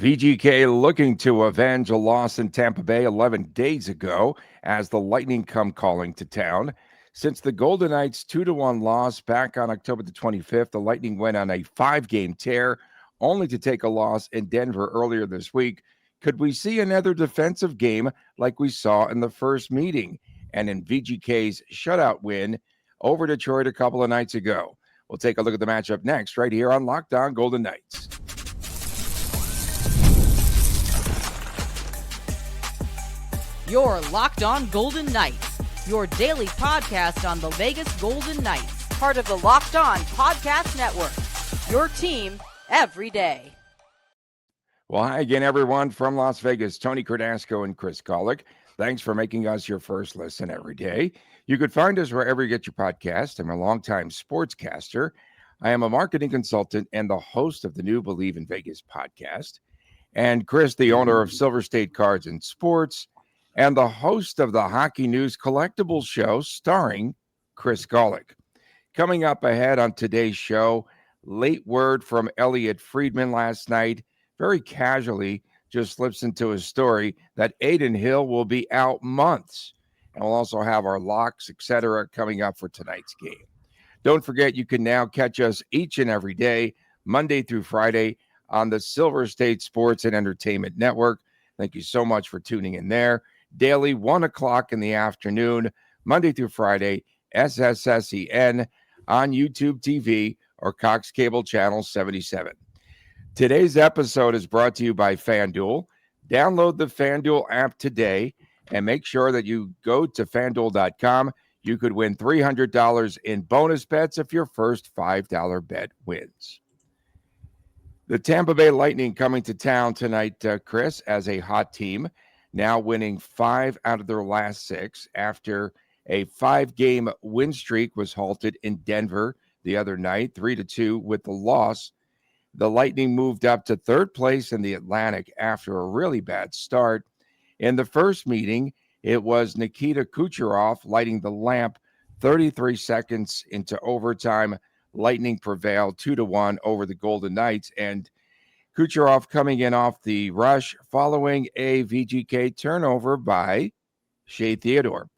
VGK looking to avenge a loss in Tampa Bay 11 days ago as the Lightning come calling to town. Since the Golden Knights' 2-1 loss back on October the 25th, the Lightning went on a 5-game tear, only to take a loss in Denver earlier this week. Could we see another defensive game like we saw in the first meeting and in VGK's shutout win over Detroit a couple of nights ago? We'll take a look at the matchup next, right here on Locked On Golden Knights. You're Locked On Golden Knights, your daily podcast on the Vegas Golden Knights, part of the Locked On Podcast Network, your team every day. Well, hi again, everyone from Las Vegas. Tony Cardasco and Chris Golick. Thanks for making us your first listen every day. You could find us wherever you get your podcast. I'm a longtime sportscaster. I am a marketing consultant and the host of the new Believe in Vegas podcast. And Chris, the owner of Silver State Cards and Sports, and the host of the Hockey News Collectibles Show starring Chris Golick. Coming up ahead on today's show, late word from Elliotte Friedman last night, very casually just slips into his story that Adin Hill will be out months. And we'll also have our locks, etc., coming up for tonight's game. Don't forget, you can now catch us each and every day, Monday through Friday, on the Silver State Sports and Entertainment Network. Thank you so much for tuning in there. Daily, 1 o'clock in the afternoon, Monday through Friday, SSSEN on YouTube TV or Cox Cable Channel 77. Today's episode is brought to you by FanDuel. Download the FanDuel app today and make sure that you go to FanDuel.com. You could win $300 in bonus bets if your first $5 bet wins. The Tampa Bay Lightning coming to town tonight, Chris, as a hot team, now winning 5 out of their last 6 after a 5-game win streak was halted in Denver the other night, 3-2 with the loss. The Lightning moved up to third place in the Atlantic after a really bad start. In the first meeting, it was Nikita Kucherov lighting the lamp 33 seconds into overtime. Lightning prevailed 2-1 over the Golden Knights, and Kucherov coming in off the rush following a VGK turnover by Shea Theodore.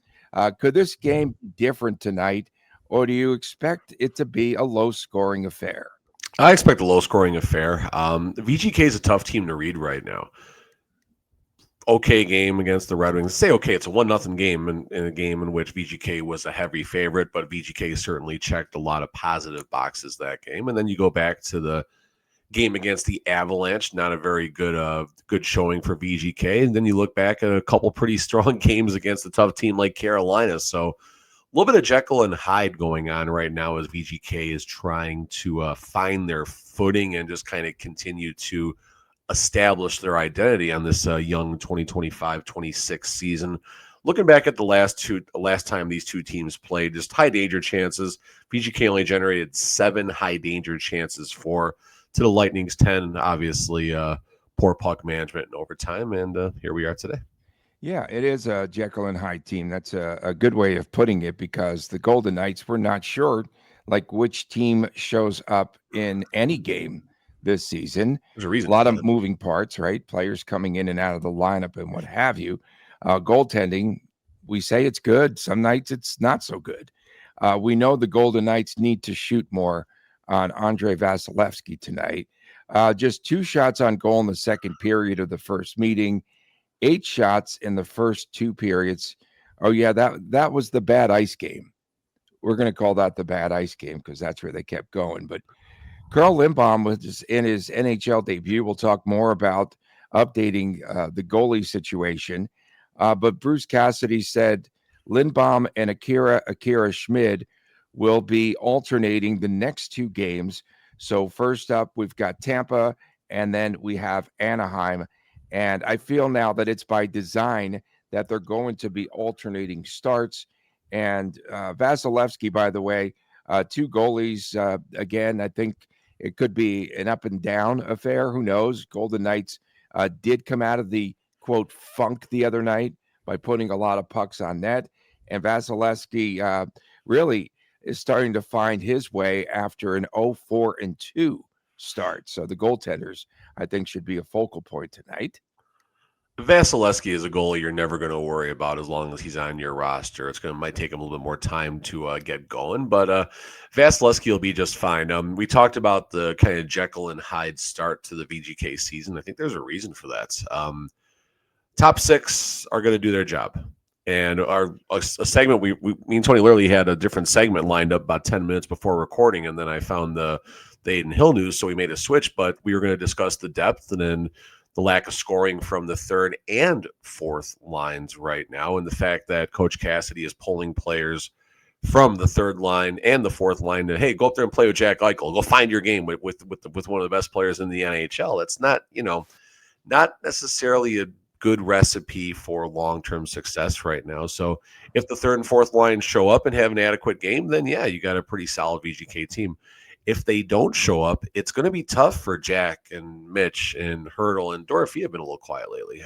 Could this game be different tonight, or do you expect it to be a low-scoring affair? I expect a low-scoring affair. VGK is a tough team to read right now. Okay game against the Red Wings. Say okay, it's a 1-0 game in a game in which VGK was a heavy favorite, but VGK certainly checked a lot of positive boxes that game. And then you go back to the game against the Avalanche, not a very good showing for VGK. And then you look back at a couple pretty strong games against a tough team like Carolina. So a little bit of Jekyll and Hyde going on right now as VGK is trying to find their footing and just kind of continue to establish their identity on this young 2025-26 season. Looking back at the last time these two teams played, just high danger chances. VGK only generated 7 high danger chances to the Lightning's 10. Obviously, poor puck management in overtime, and here we are today. Yeah, it is a Jekyll and Hyde team. That's a good way of putting it, because the Golden Knights were not sure which team shows up in any game this season. There's a reason. A lot of moving parts, right? Players coming in and out of the lineup and what have you. Goaltending, we say it's good. Some nights it's not so good. We know the Golden Knights need to shoot more on Andrei Vasilevskiy tonight. Just 2 shots on goal in the second period of the first meeting, 8 shots in the first 2 periods. Oh, yeah, that was the bad ice game. We're going to call that the bad ice game because that's where they kept going. But Carl Lindbaum was in his NHL debut. We'll talk more about updating the goalie situation. But Bruce Cassidy said Lindbaum and Akira Schmid will be alternating the next 2 games. So first up, we've got Tampa, and then we have Anaheim. And I feel now that it's by design that they're going to be alternating starts. And Vasilevskiy, by the way, 2 goalies. Again, I think it could be an up and down affair. Who knows? Golden Knights did come out of the, quote, funk the other night by putting a lot of pucks on net. And Vasilevskiy really is starting to find his way after an 0-4-2 start. So the goaltenders I think should be a focal point tonight. Vasilevskiy is a goalie you're never going to worry about as long as he's on your roster. Might take him a little bit more time to get going, but Vasilevskiy will be just fine. We talked about the kind of Jekyll and Hyde start to the VGK season. I think there's a reason for that. Top six are going to do their job. And a segment, me and Tony literally had a different segment lined up about 10 minutes before recording, and then I found the Adin Hill news, so we made a switch, but we were going to discuss the depth and then the lack of scoring from the third and fourth lines right now, and the fact that Coach Cassidy is pulling players from the third line and the fourth line to, hey, go up there and play with Jack Eichel. Go find your game with one of the best players in the NHL. It's not necessarily a good recipe for long-term success right now. So if the third and fourth line show up and have an adequate game, then yeah, you got a pretty solid VGK team. If they don't show up, it's going to be tough for Jack and Mitch and Hurdle, and Dorothy have been a little quiet lately.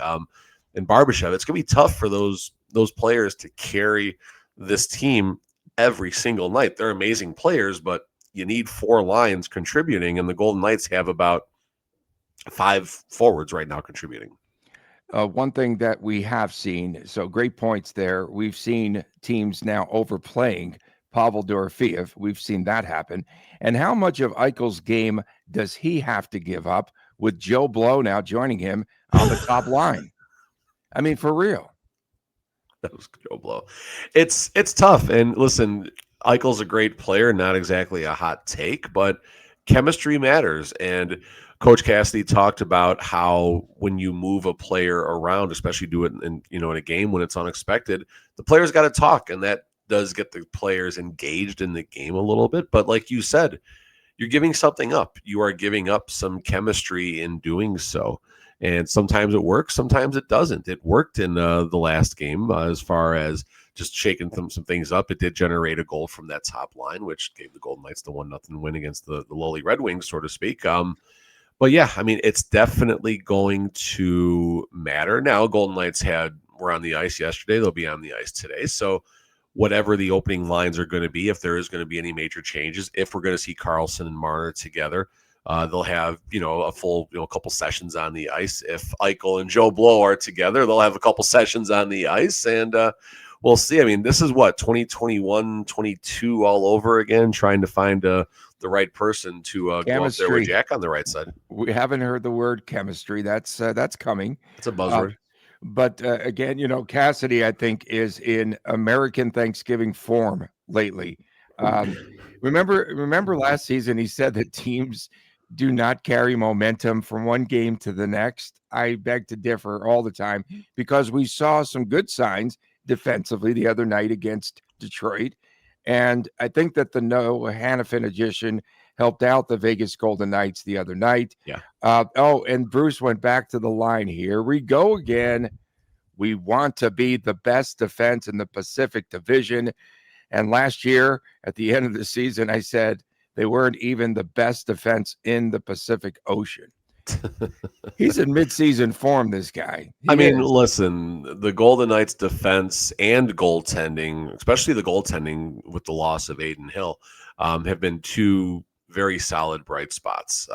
And Barbashev, it's going to be tough for those players to carry this team every single night. They're amazing players, but you need four lines contributing, and the Golden Knights have about 5 forwards right now contributing. One thing that we have seen, so great points there. We've seen teams now overplaying Pavel Dorofeev. We've seen that happen. And how much of Eichel's game does he have to give up with Joe Blow now joining him on the top line? I mean, for real. That was Joe Blow. It's tough. And listen, Eichel's a great player, not exactly a hot take, but chemistry matters. And Coach Cassidy talked about how when you move a player around, especially do it in a game when it's unexpected, the players got to talk, and that does get the players engaged in the game a little bit. But like you said, you're giving something up. You are giving up some chemistry in doing so. And sometimes it works, sometimes it doesn't. It worked in the last game as far as just shaking some things up. It did generate a goal from that top line, which gave the Golden Knights the 1-0 win against the lowly Red Wings, so to speak. But yeah, I mean, it's definitely going to matter. Now, Golden Knights were on the ice yesterday. They'll be on the ice today. So whatever the opening lines are going to be, if there is going to be any major changes, if we're going to see Carlson and Marner together, they'll have, a full, couple sessions on the ice. If Eichel and Joe Blow are together, they'll have a couple sessions on the ice, and we'll see. I mean, this is 2021, 22 all over again, trying to find the right person to go up there with Jack on the right side. We haven't heard the word chemistry. That's coming. It's a buzzword. But again, Cassidy, I think, is in American Thanksgiving form lately. Remember last season, he said that teams do not carry momentum from one game to the next. I beg to differ all the time, because we saw some good signs defensively the other night against Detroit. And I think that the Noah Hannafin addition helped out the Vegas Golden Knights the other night. Yeah. And Bruce went back to the line. Here we go again. We want to be the best defense in the Pacific Division. And last year, at the end of the season, I said they weren't even the best defense in the Pacific Ocean. He's in midseason form, this guy. Listen, the Golden Knights defense and goaltending, especially the goaltending with the loss of Adin Hill, have been two very solid bright spots.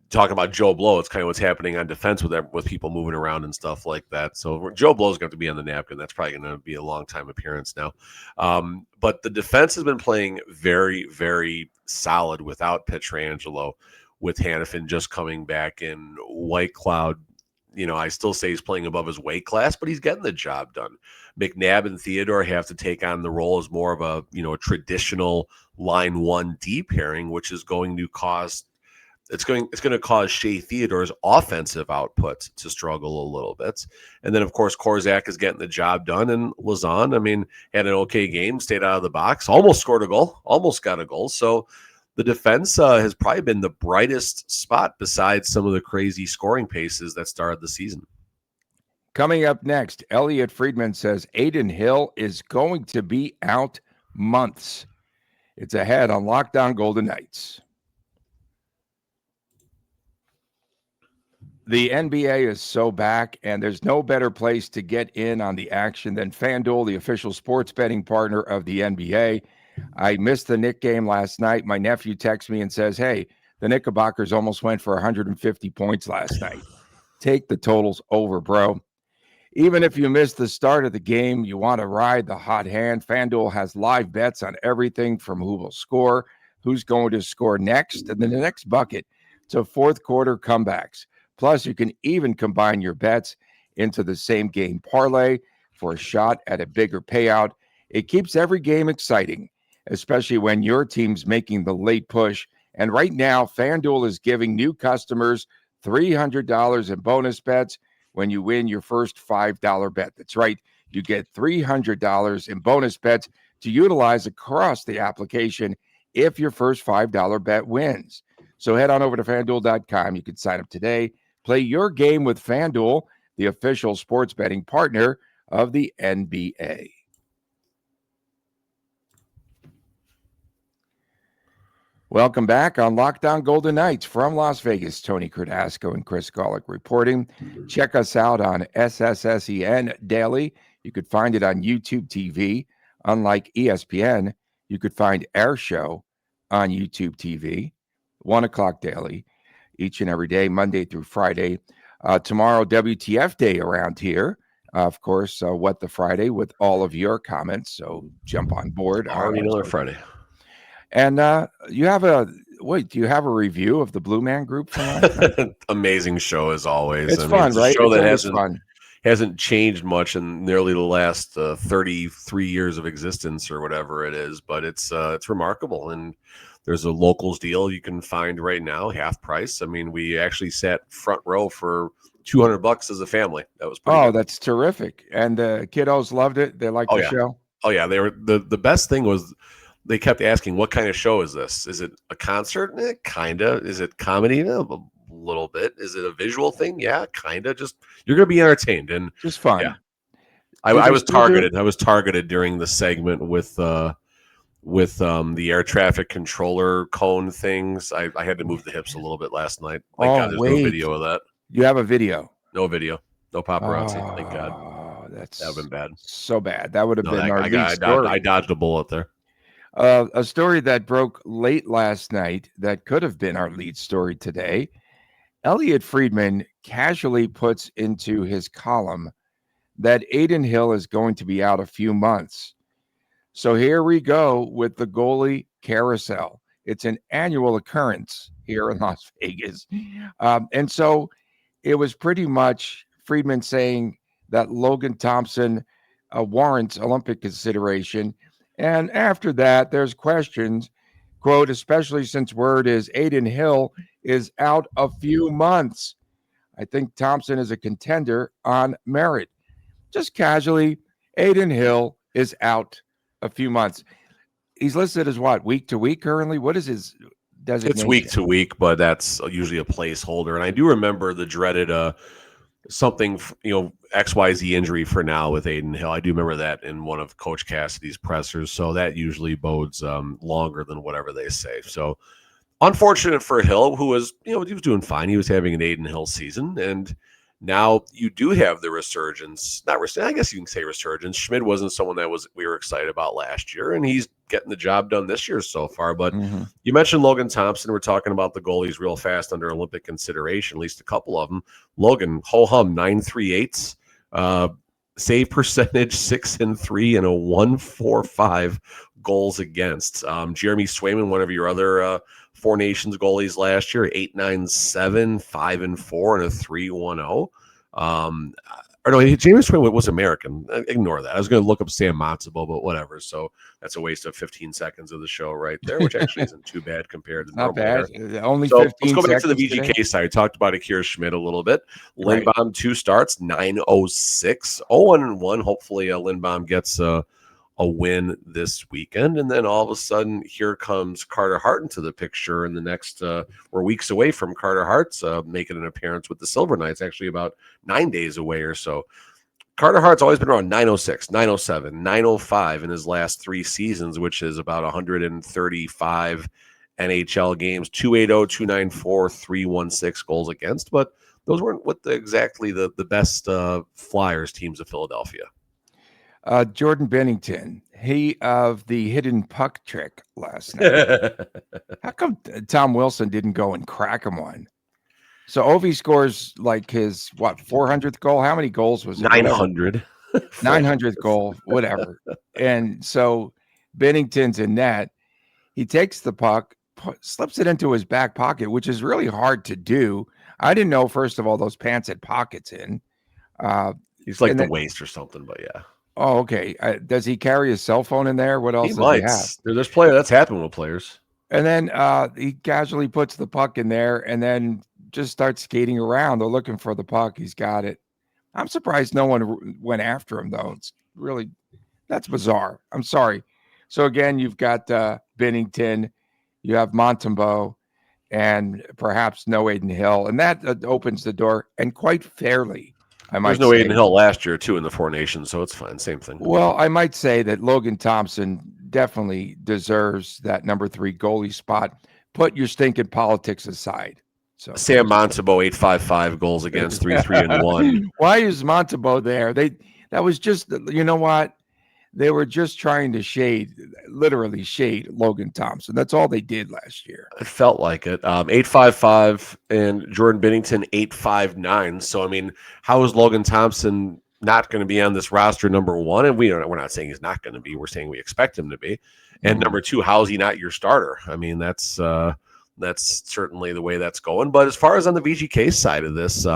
Talking about Joe Blow, it's kind of what's happening on defense with people moving around and stuff like that. So Joe Blow's going to be on the napkin. That's probably going to be a long time appearance now. But the defense has been playing very, very solid without Pietrangelo, with Hannafin just coming back in. White Cloud, I still say he's playing above his weight class, but he's getting the job done. McNabb and Theodore have to take on the role as more of a traditional line one D pairing, which is going to cause Shea Theodore's offensive output to struggle a little bit. And then, of course, Korczak is getting the job done. And Lazan, had an okay game, stayed out of the box, almost scored a goal, almost got a goal. So the defense has probably been the brightest spot besides some of the crazy scoring paces that started the season. Coming up next, Elliotte Friedman says Adin Hill is going to be out months. It's ahead on Locked On Golden Knights. The NBA is so back, and there's no better place to get in on the action than FanDuel, the official sports betting partner of the NBA. I missed the Knicks game last night. My nephew texts me and says, hey, The Knickerbockers almost went for 150 points last night. Take the totals over, bro. Even if you missed the start of the game, you want to ride the hot hand. FanDuel has live bets on everything from who will score, who's going to score next, and then the next bucket to fourth quarter comebacks. Plus, you can even combine your bets into the same game parlay for a shot at a bigger payout. It keeps every game exciting, especially when your team's making the late push. And right now, FanDuel is giving new customers $300 in bonus bets when you win your first $5 bet. That's right. You get $300 in bonus bets to utilize across the application if your first $5 bet wins. So head on over to FanDuel.com. You can sign up today. Play your game with FanDuel, the official sports betting partner of the NBA. Welcome back on Locked On Golden Knights from Las Vegas. Tony Cardasco and Chris Golick reporting. Check us out on SSSEN Daily. You could find it on YouTube TV. Unlike ESPN, you could find our show on YouTube TV, 1 o'clock daily, each and every day, Monday through Friday. Tomorrow, WTF Day around here. Of course, What the Friday with all of your comments. So jump on board. Already another Friday. And you have do you have a review of the Blue Man Group from last night? Amazing show as always. It's fun, it's right? A show it's that hasn't changed much in nearly the last 33 years of existence or whatever it is, but it's remarkable. And there's a locals deal you can find right now, half price. I mean, we actually sat front row for $200 as a family. That was pretty good. That's terrific. And the kiddos loved it. They liked the show. Oh yeah, they were the best thing was they kept asking, what kind of show is this? Is it a concert? Kinda. Is it comedy? A little bit. Is it a visual thing? Yeah, kinda. Just you're gonna be entertained and just fun. Yeah. I was targeted. I was targeted during the segment with the air traffic controller cone things. I had to move the hips a little bit last night. Thank God there's no video of that. You have a video? No video. No paparazzi. Thank God. That would have been bad. So bad. That would have been our lead story. I dodged a bullet there. A story that broke late last night that could have been our lead story today. Elliotte Friedman casually puts into his column that Adin Hill is going to be out a few months. So here we go with the goalie carousel. It's an annual occurrence here in Las Vegas. And so it was pretty much Friedman saying that Logan Thompson warrants Olympic consideration. And after that, there's questions, quote, especially since word is Adin Hill is out a few months. I think Thompson is a contender on merit. Just casually, Adin Hill is out a few months. He's listed as what, week to week currently? What is his designation? It's week to week, but that's usually a placeholder. And I do remember the dreaded something, XYZ injury for now with Adin Hill. I do remember that in one of Coach Cassidy's pressers. So that usually bodes longer than whatever they say. So unfortunate for Hill, who was, he was doing fine. He was having an Adin Hill season. And now you do have the resurgence. I guess you can say resurgence. Schmid wasn't someone that we were excited about last year, and he's getting the job done this year so far. But you mentioned Logan Thompson. We're talking about the goalies real fast under Olympic consideration, at least a couple of them. Logan, ho-hum, 9.38, save percentage 6-3, and a 1.45 goals against. Jeremy Swayman, one of your other Four Nations goalies last year, 8.97, 5-4, and a 3.10. Or no, James Swayman was American. Ignore that. I was going to look up Sam Matsubo, but whatever. So that's a waste of 15 seconds of the show right there, which actually isn't too bad compared to not normal. Bad. Only so 15 let's go back to the VGK today. side. We talked about Akira Schmid a little bit. Lindbaum, 2 starts, 9.06, 0-1. Hopefully Lindbaum gets a win this weekend, and then all of a sudden here comes Carter Hart into the picture in the next we're weeks away from Carter Hart's making an appearance with the Silver Knights, actually about 9 days away or so. Carter Hart's always been around 9.06, 9.07, 9.05 in his last 3 seasons, which is about 135 NHL games, 280, 294, 316 goals against, but those weren't exactly the best Flyers teams of Philadelphia. Jordan Bennington, he of the hidden puck trick last night. How come Tom Wilson didn't go and crack him one? So Ovi scores like his 400th goal. How many goals was it? Whatever. 900. 900th goal, whatever. And so Bennington's in net. He takes the puck, slips it into his back pocket, which is really hard to do. I didn't know, first of all, those pants had pockets in. He's like and the then- waist or something, but yeah. Oh, okay. Does he carry his cell phone in there? What else He does might. he have? There's player that's happened with players. And then he casually puts the puck in there and then just starts skating around. They're looking for the puck. He's got it. I'm surprised no one went after him, though. It's really, that's bizarre. I'm sorry. So, again, you've got Bennington, you have Montembeault, and perhaps no Adin Hill. And that opens the door, and quite fairly, I might There's no say. Adin Hill last year, too, in the Four Nations, so it's fine. Same thing. Well, I might say that Logan Thompson definitely deserves that number 3 goalie spot. Put your stinking politics aside. So Sam Montembeault, 8.55 goals against, 3-3-1. Why is Montembeault there? That was just, you know what? They were just trying to literally shade Logan Thompson. That's all they did last year. It felt like it. 8.55 and Jordan Bennington 8.59. So I mean, how is Logan Thompson not going to be on this roster? Number one, and we're not saying he's not going to be. We're saying we expect him to be. And number two, how is he not your starter? I mean, that's certainly the way that's going. But as far as on the VGK side of this,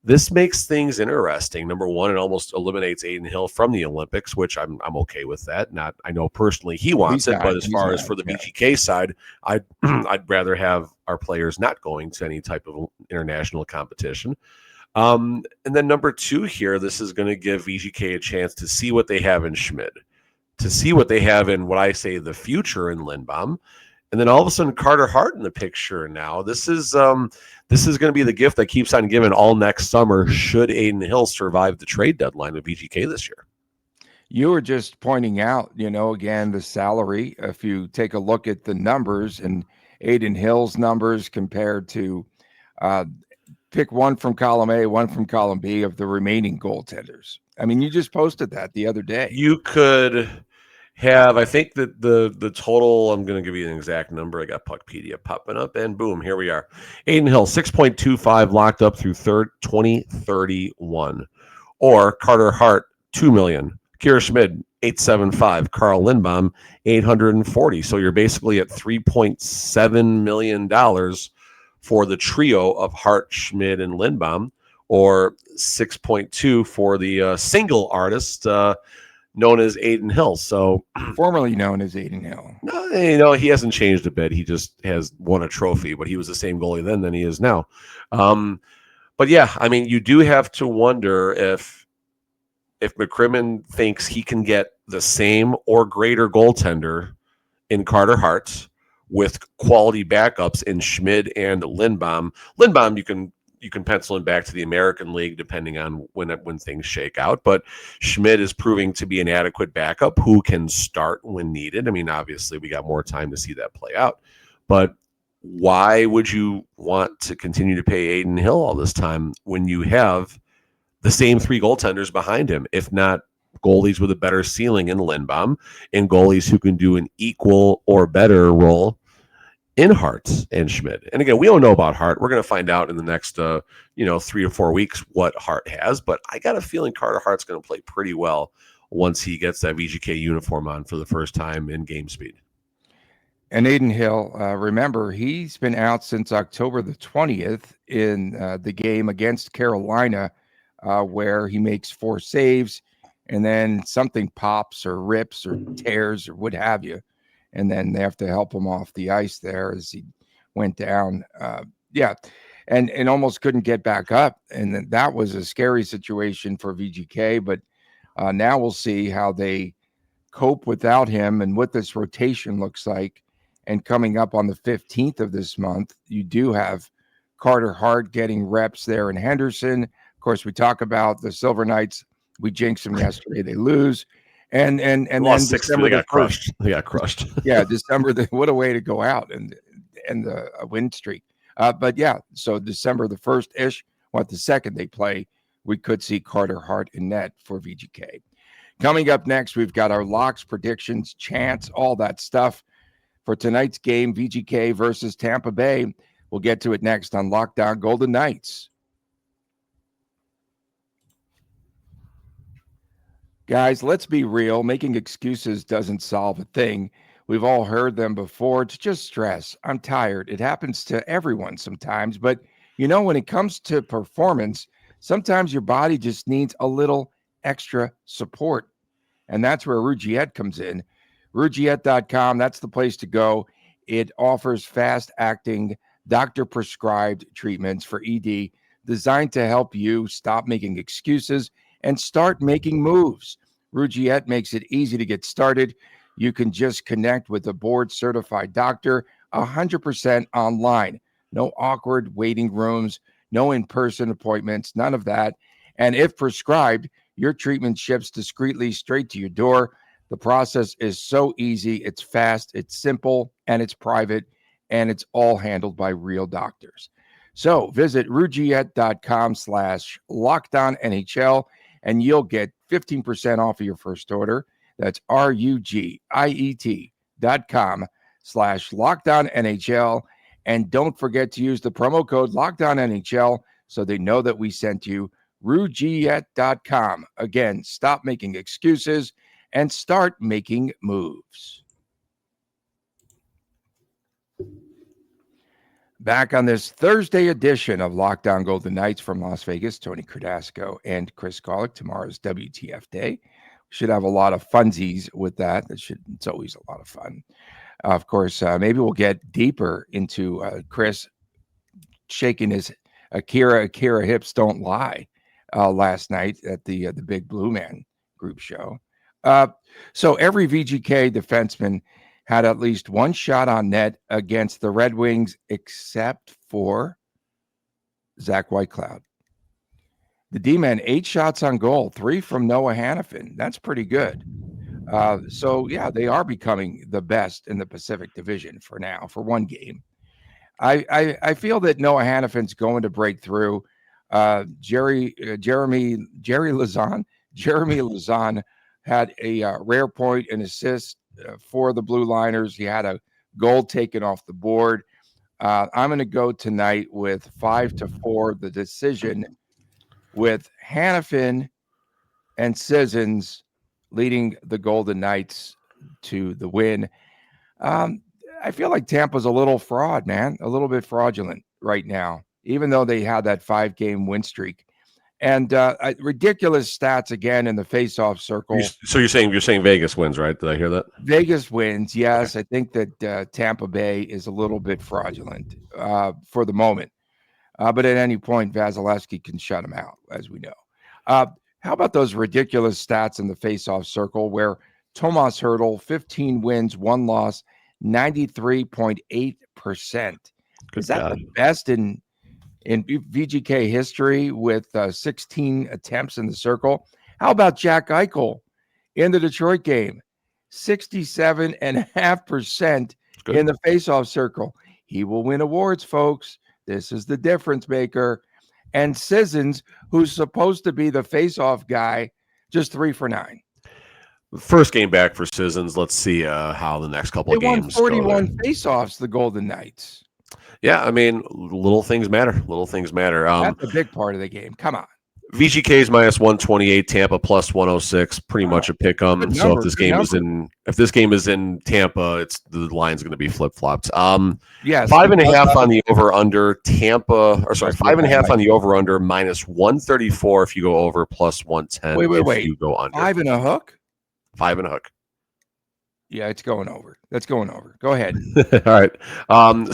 this makes things interesting. Number one, it almost eliminates Adin Hill from the Olympics, which I'm okay with that. I know personally he wants it, but as far as for the VGK side, I'd rather have our players not going to any type of international competition. And then number two here, this is going to give VGK a chance to see what they have in Schmid, to see what they have in what I say the future in Lindbaum. And then all of a sudden, Carter Hart in the picture now. This is going to be the gift that keeps on giving all next summer should Adin Hill survive the trade deadline of VGK this year. You were just pointing out, again, the salary. If you take a look at the numbers and Adin Hill's numbers compared to pick one from column A, one from column B of the remaining goaltenders. I mean, you just posted that the other day. You could have, I think that the total, I'm going to give you an exact number. I got Puckpedia popping up, and boom, here we are. Adin Hill, 6.25 locked up through 2031. Or Carter Hart, $2 million. Kira Schmid, 875. Carl Lindbaum, 840. So you're basically at $3.7 million for the trio of Hart, Schmid, and Lindbaum, or 6.2 for the single artist, known as Adin Hill. So formerly known as Adin Hill. No, he hasn't changed a bit. He just has won a trophy, but he was the same goalie then than he is now. But yeah, I mean, you do have to wonder if McCrimmon thinks he can get the same or greater goaltender in Carter Hart with quality backups in Schmid and Lindbaum. Lindbaum, you can pencil him back to the American League depending on when things shake out. But Schmid is proving to be an adequate backup who can start when needed. I mean, obviously, we got more time to see that play out. But why would you want to continue to pay Adin Hill all this time when you have the same three goaltenders behind him, if not goalies with a better ceiling in Lindbaum and goalies who can do an equal or better role in Hart and Schmid? And again, we don't know about Hart. We're going to find out in the next 3 to 4 weeks what Hart has. But I got a feeling Carter Hart's going to play pretty well once he gets that VGK uniform on for the first time in game speed. And Adin Hill, remember, he's been out since October the 20th in the game against Carolina, where he makes 4 saves, and then something pops or rips or tears or what have you. And then they have to help him off the ice there as he went down. And almost couldn't get back up. And that was a scary situation for VGK. But now we'll see how they cope without him and what this rotation looks like. And coming up on the 15th of this month, you do have Carter Hart getting reps there in Henderson. Of course, we talk about the Silver Knights. We jinxed them yesterday. They lose. And then December, they got crushed. They got crushed. Yeah, December. What a way to go out and the win streak. But yeah, so December the 1st-ish, the second they play, we could see Carter Hart in net for VGK. Coming up next, we've got our locks, predictions, chants, all that stuff for tonight's game, VGK versus Tampa Bay. We'll get to it next on Locked On Golden Knights. Guys, let's be real. Making excuses doesn't solve a thing. We've all heard them before. It's just stress. I'm tired. It happens to everyone sometimes. But, when it comes to performance, sometimes your body just needs a little extra support. And that's where Rugiet comes in. Rugiet.com, that's the place to go. It offers fast-acting, doctor-prescribed treatments for ED designed to help you stop making excuses and start making moves. Rugiet makes it easy to get started. You can just connect with a board-certified doctor 100% online. No awkward waiting rooms, no in-person appointments, none of that. And if prescribed, your treatment ships discreetly straight to your door. The process is so easy. It's fast, it's simple, and it's private, and it's all handled by real doctors. So visit rugiet.com/LockedOnNHL, and you'll get 15% off of your first order. That's RUGIET.com/LockedOnNHL. And don't forget to use the promo code LockedOnNHL so they know that we sent you. Rugiet.com. Again, stop making excuses and start making moves. Back on this Thursday edition of Locked On Golden Knights from Las Vegas, Tony Cardasco and Chris Golick. Tomorrow's WTF Day. We should have a lot of funsies with that. It's always a lot of fun. Of course, maybe we'll get deeper into Chris shaking his Akira hips don't lie last night at the Big Blue Man group show. So every VGK defenseman had at least one shot on net against the Red Wings, except for Zach Whitecloud. The D-man, 8 shots on goal, 3 from Noah Hannafin. That's pretty good. So, yeah, they are becoming the best in the Pacific Division for now, for one game. I feel that Noah Hannafin's going to break through. Jeremy Lazan had a rare point and assist for the Blue Liners. He had a goal taken off the board. I'm going to go tonight with 5-4, the decision, with Hannafin and Sissons leading the Golden Knights to the win. I feel like Tampa's a little fraud, man, a little bit fraudulent right now, even though they had that 5-game win streak. And ridiculous stats again in the face-off circle. So you're saying Vegas wins, right? Did I hear that? Vegas wins, yes. Okay. I think that Tampa Bay is a little bit fraudulent for the moment. But at any point, Vasilevskiy can shut him out, as we know. How about those ridiculous stats in the face-off circle where Tomas Hertl, 15 wins, 1 loss, 93.8%. Is that the best in VGK history with 16 attempts in the circle? How about Jack Eichel in the Detroit game? 67.5% in the faceoff circle. He will win awards, folks. This is the difference maker. And Sissons, who's supposed to be the faceoff guy, just 3 for 9. First game back for Sissons. Let's see how the next couple of games go. They won 41 faceoffs, the Golden Knights. Yeah, I mean, little things matter. That's a big part of the game. Come on. VGK's minus 128, Tampa plus 106. Pretty much a pick 'em. So if this game is in Tampa, the line's going to be flip flopped. Yes, 5.5 on the over under Tampa. Or sorry, 5.5 on the over under minus 134 if you go over, plus 110 if you go under. 5 and a hook. 5 and a hook. Yeah, it's going over. That's going over. Go ahead. All right.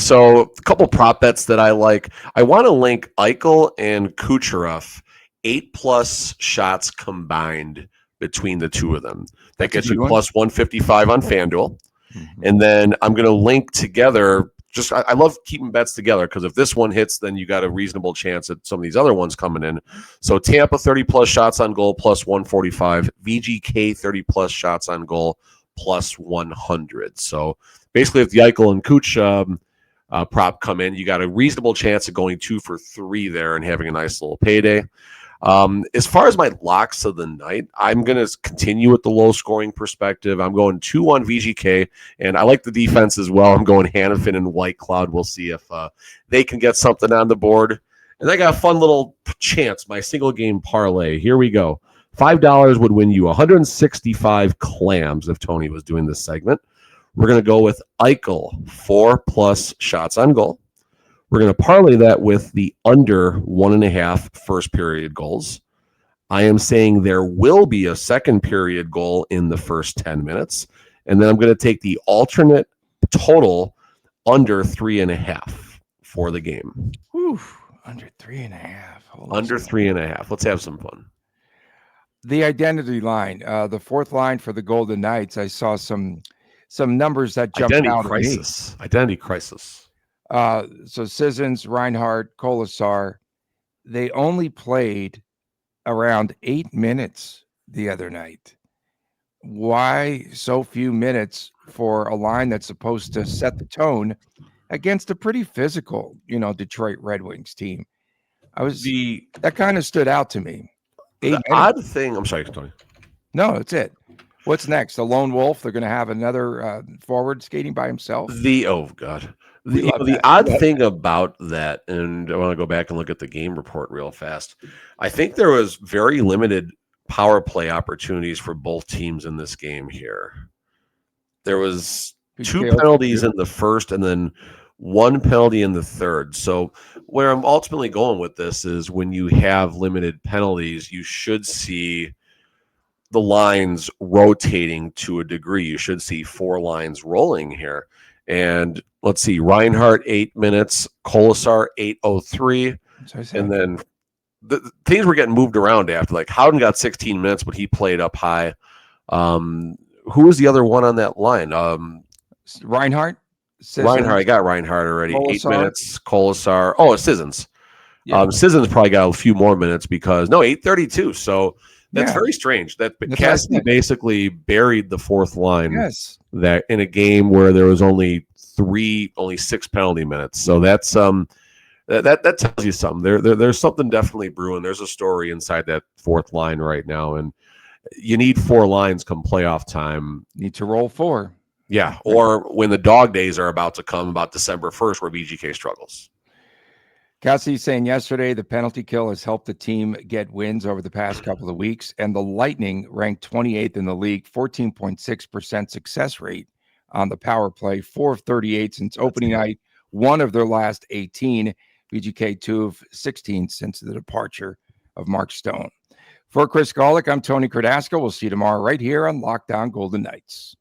So a couple prop bets that I like. I want to link Eichel and Kucherov, 8+ shots combined between the two of them. That gets you plus 155 on FanDuel. Mm-hmm. And then I'm going to link together. I love keeping bets together because if this one hits, then you got a reasonable chance at some of these other ones coming in. So Tampa 30+ shots on goal plus 145. VGK 30+ shots on goal plus 100. So basically, if the Eichel and Kuch prop come in, you got a reasonable chance of going 2 for 3 there and having a nice little payday. As far as my locks of the night, I'm going to continue with the low scoring perspective. I'm going 2-1 VGK, and I like the defense as well. I'm going Hannafin and White Cloud. We'll see if they can get something on the board. And I got a fun little chance, my single game parlay. Here we go. $5 would win you 165 clams if Tony was doing this segment. We're going to go with Eichel, 4+ shots on goal. We're going to parlay that with the under 1.5 first period goals. I am saying there will be a second period goal in the first 10 minutes. And then I'm going to take the alternate total under 3.5 for the game. Whew, under 3.5. Under 3.5. Let's have some fun. The identity line, the fourth line for the Golden Knights. I saw some numbers that jumped out at me. Identity crisis. So Sissons, Reinhart, Kolasar, they only played around 8 minutes the other night. Why so few minutes for a line that's supposed to set the tone against a pretty physical, Detroit Red Wings team? That kind of stood out to me. The odd thing, I'm sorry, Tony. No, that's it. What's next? A lone wolf? They're going to have another forward skating by himself? Oh, God. The odd thing about that, and I want to go back and look at the game report real fast. I think there was very limited power play opportunities for both teams in this game here. There was 2 penalties in the first and then 1 penalty in the third. So where I'm ultimately going with this is when you have limited penalties, you should see the lines rotating to a degree. You should see 4 lines rolling here. And let's see, Reinhart 8 minutes, Kolasar 8:03, and then the things were getting moved around after. Like Howden got 16 minutes, but he played up high. Who was the other one on that line? Reinhart. Reinhart, I got Reinhart already. Kolasar. 8 minutes. Kolasar. Oh, it's Sissons. Yeah. Sissons probably got a few more minutes because 8:32. So that's very strange. That Cassidy basically buried the fourth line. Yes. That in a game where there was only 6 penalty minutes. So that's that tells you something. There's something definitely brewing. There's a story inside that fourth line right now, and you need 4 lines come playoff time. Need to roll 4. Yeah, or when the dog days are about to come, about December 1st, where VGK struggles. Cassidy saying yesterday the penalty kill has helped the team get wins over the past couple of weeks, and the Lightning ranked 28th in the league, 14.6% success rate on the power play, 4 of 38 since opening night, 1 of their last 18, VGK 2 of 16 since the departure of Mark Stone. For Chris Golick, I'm Tony Cardasco. We'll see you tomorrow right here on Locked On Golden Knights.